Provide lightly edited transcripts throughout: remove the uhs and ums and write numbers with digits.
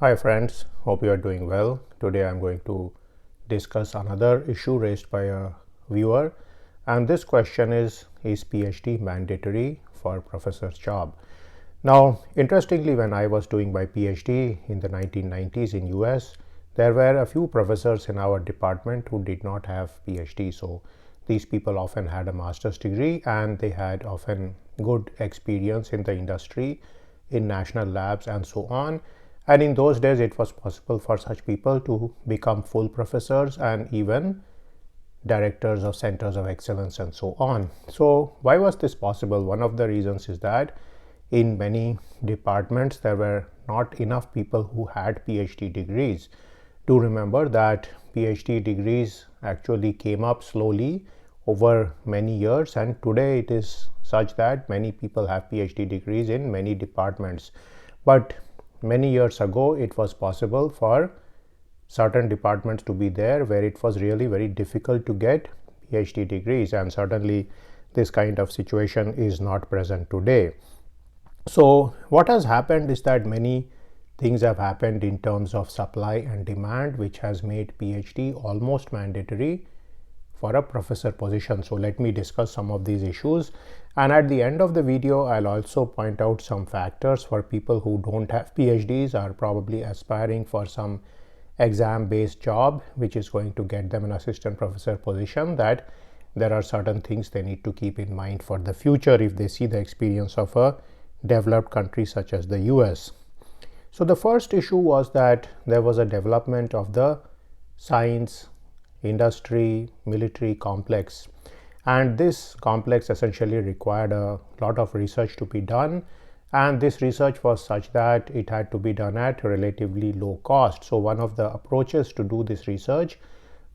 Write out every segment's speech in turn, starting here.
Hi friends, hope you are doing well. Today I'm going to discuss another issue raised by a viewer, and this question is PhD mandatory for professor's job? Now, interestingly, when I was doing my PhD in the 1990s in US, there were a few professors in our department who did not have PhD. So these people often had a master's degree and they had often good experience in the industry, in national labs and so on. And in those days, it was possible for such people to become full professors and even directors of centers of excellence and so on. So why was this possible? One of the reasons is that in many departments, there were not enough people who had PhD degrees. Do remember that PhD degrees actually came up slowly over many years, and today it is such that many people have PhD degrees in many departments. But many years ago, it was possible for certain departments to be there where it was really very difficult to get PhD degrees, and certainly this kind of situation is not present today. So what has happened is that many things have happened in terms of supply and demand, which has made PhD almost mandatory for a professor position. So let me discuss some of these issues, and at the end of the video I'll also point out some factors for people who don't have PhDs, are probably aspiring for some exam based job which is going to get them an assistant professor position, that there are certain things they need to keep in mind for the future if they see the experience of a developed country such as the US. So the first issue was that there was a development of the science, industry, military complex, and this complex essentially required a lot of research to be done, and this research was such that it had to be done at relatively low cost. So one of the approaches to do this research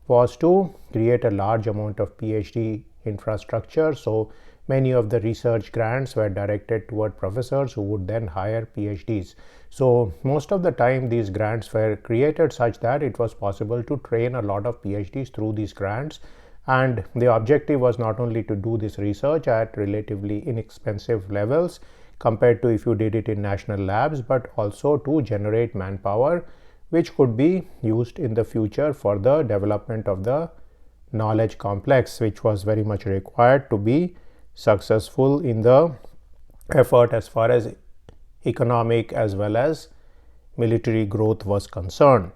was to create a large amount of PhD infrastructure. So many of the research grants were directed toward professors who would then hire PhDs. So most of the time these grants were created such that it was possible to train a lot of PhDs through these grants, and the objective was not only to do this research at relatively inexpensive levels compared to if you did it in national labs, but also to generate manpower which could be used in the future for the development of the knowledge complex, which was very much required to be successful in the effort as far as economic as well as military growth was concerned.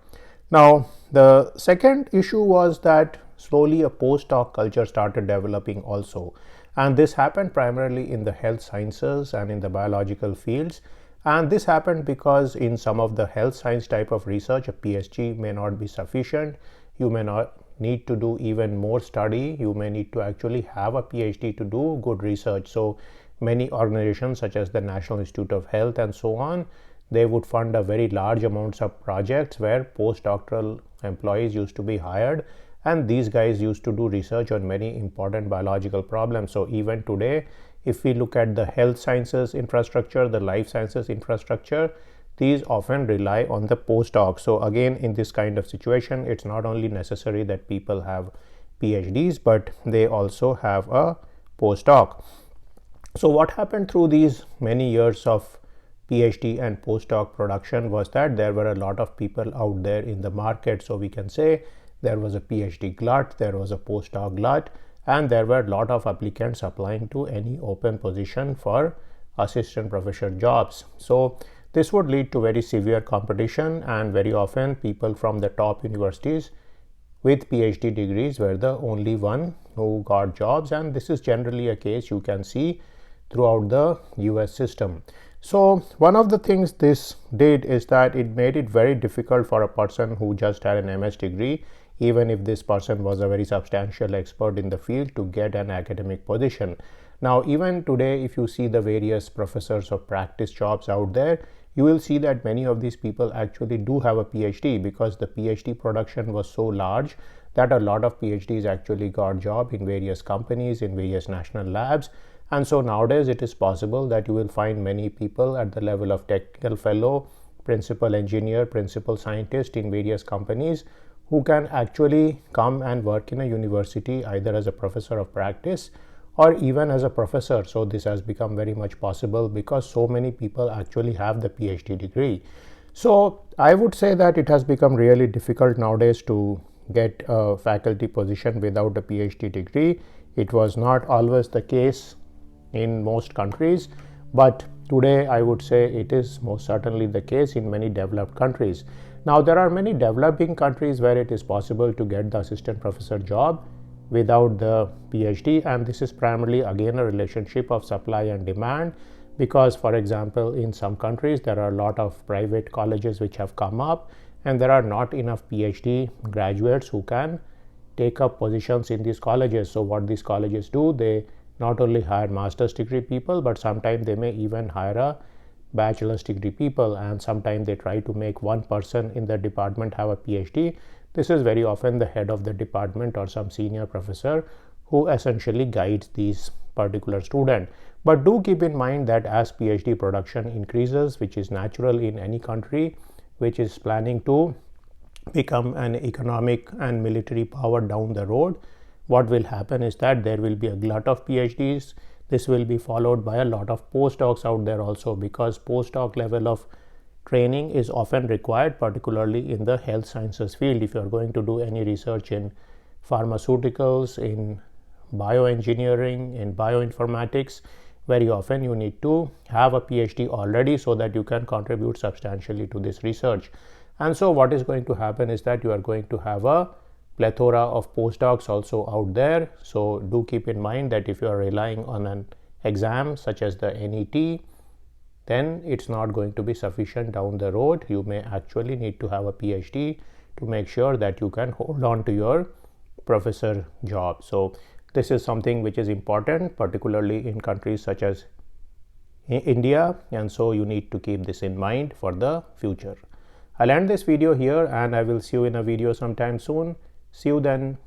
Now, the second issue was that slowly a postdoc culture started developing also, and this happened primarily in the health sciences and in the biological fields. And this happened because in some of the health science type of research, a PhD may not be sufficient. You may not need to do even more study. You may need to actually have a PhD to do good research. So many organizations such as the National Institute of Health and so on, they would fund a very large amounts of projects where postdoctoral employees used to be hired, and these guys used to do research on many important biological problems. So even today, if we look at the health sciences infrastructure, the life sciences infrastructure, these often rely on the postdoc. So again, in this kind of situation, it's not only necessary that people have PhDs, but they also have a postdoc. So what happened through these many years of PhD and postdoc production was that there were a lot of people out there in the market. So we can say there was a PhD glut, there was a postdoc glut, and there were a lot of applicants applying to any open position for assistant professor jobs. So this would lead to very severe competition, and very often people from the top universities with PhD degrees were the only one who got jobs, and this is generally a case you can see throughout the US system. So one of the things this did is that it made it very difficult for a person who just had an MS degree, even if this person was a very substantial expert in the field, to get an academic position. Now, even today, if you see the various professors of practice jobs out there, you will see that many of these people actually do have a PhD, because the PhD production was so large that a lot of PhDs actually got job in various companies, in various national labs. And so nowadays it is possible that you will find many people at the level of technical fellow, principal engineer, principal scientist in various companies who can actually come and work in a university either as a professor of practice or even as a professor. So this has become very much possible because so many people actually have the PhD degree. So I would say that it has become really difficult nowadays to get a faculty position without a PhD degree. It was not always the case in most countries, but today I would say it is most certainly the case in many developed countries. Now there are many developing countries where it is possible to get the assistant professor job without the PhD, and this is primarily again a relationship of supply and demand, because for example in some countries there are a lot of private colleges which have come up and there are not enough PhD graduates who can take up positions in these colleges. So what these colleges do, they not only hire master's degree people, but sometimes they may even hire a bachelor's degree people, and sometimes they try to make one person in the department have a PhD. This is very often the head of the department or some senior professor who essentially guides these particular student. But do keep in mind that as PhD production increases, which is natural in any country which is planning to become an economic and military power down the road, what will happen is that there will be a glut of PhDs. This will be followed by a lot of postdocs out there also, because postdoc level of training is often required, particularly in the health sciences field. If you are going to do any research in pharmaceuticals, in bioengineering, in bioinformatics, very often you need to have a PhD already so that you can contribute substantially to this research. And so what is going to happen is that you are going to have a plethora of postdocs also out there. So do keep in mind that if you are relying on an exam such as the NET, then it's not going to be sufficient down the road. You may actually need to have a PhD to make sure that you can hold on to your professor job. So this is something which is important, particularly in countries such as India, and so you need to keep this in mind for the future. I'll end this video here and I will see you in a video sometime soon. See you then.